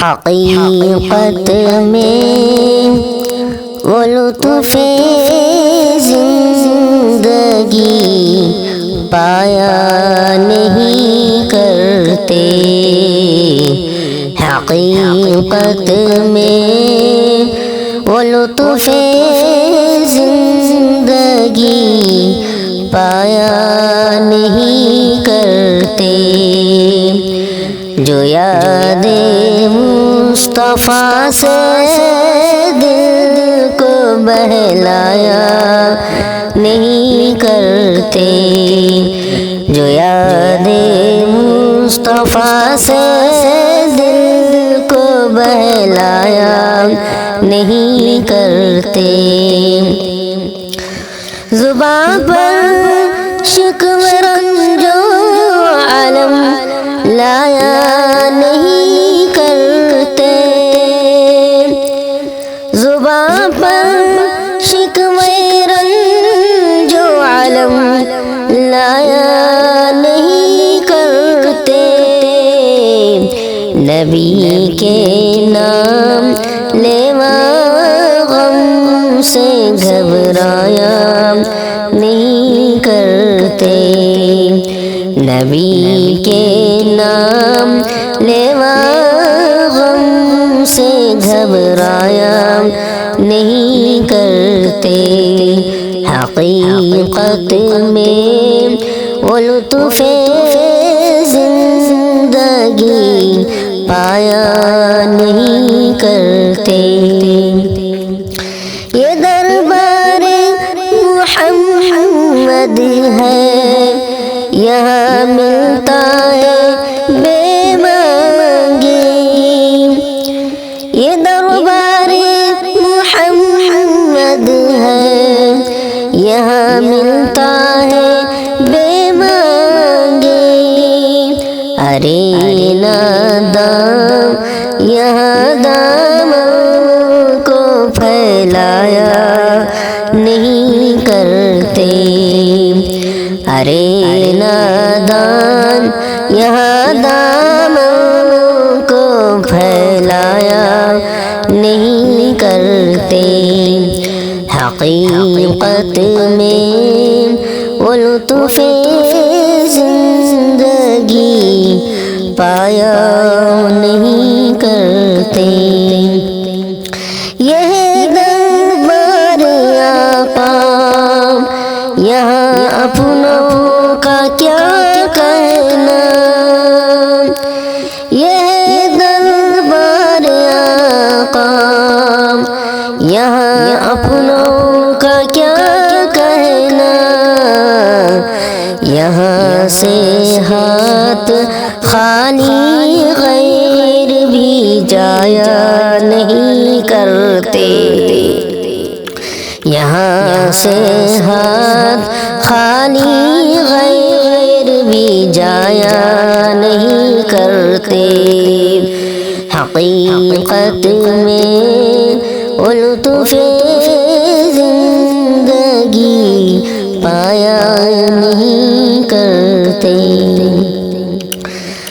حقیقت میں وہ لطف زندگی پایا نہیں کرتے، حقیقت میں وہ لطف زندگی پایا نہیں کرتے، جو یاد مصطفیٰ سے دل کو بہلایا نہیں کرتے، جو یاد مصطفیٰ سے دل کو بہلایا نہیں کرتے، زباں پر شکوہ رنج و علم لایا نہیں کرتے، زباں پر شکوہ رنج و علم لایا نہیں کرتے، نبی کے نام لیوا غم سے گھبرایا نہیں کرتے، نبی کے نام لیوا غم سے گھبرایا نہیں کرتے، حقیقت میں وہ لطف زندگی پایا نہیں کرتے، یہ دربار محمد ہے یہاں ملتا ہے بے مانگے، یہ دربار محمد ہے یہاں ملتا ہے بے مانگے، ارے نادام یہاں دام کو پھیلایا نہیں کرتے، ارے نادان یہاں دام کو پھیلایا نہیں کرتے، حقیقت میں وہ لطف زندگی پایا نہیں کرتے، یہ دربار آقا یہاں اپنوں کا کیا کہنا، یہ دربار آقا یہاں اپنوں کا کیا کہنا، یہاں سے ہاتھ خالی غیر بھی جایا نہیں کرتے، یہاں سے ہاتھ خالی غیر بھی جایا نہیں کرتے، حقیقت میں وہ لطف زندگی پایا نہیں کرتے،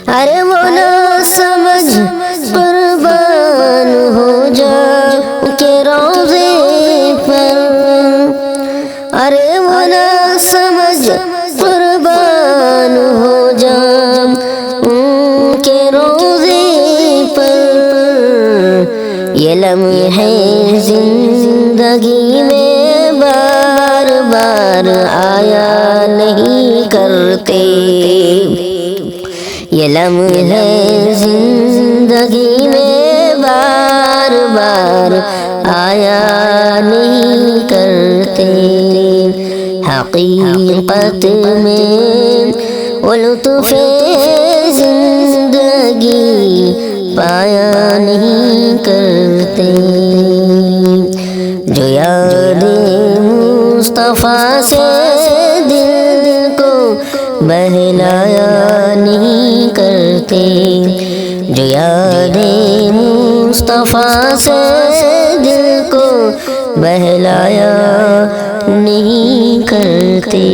ارے وہ نہ سمجھ قربان ہو جا کے روضے پر، ارے وہ نہ سمجھ قربان ہو جا کے روضے پر، یہ لمحے زندگی میں بار بار آیا نہیں کرتے، یہ لمحے زندگی میں بار بار آیا نہیں کرتے، حقیقت میں وہ لطف زندگی پایا نہیں کرتے، جو یاد مصطفیٰ سے دل کو بہلایا نہیں کرتے، جو یاد مصطفیٰ سے دل کو بہلایا نہیں کرتے۔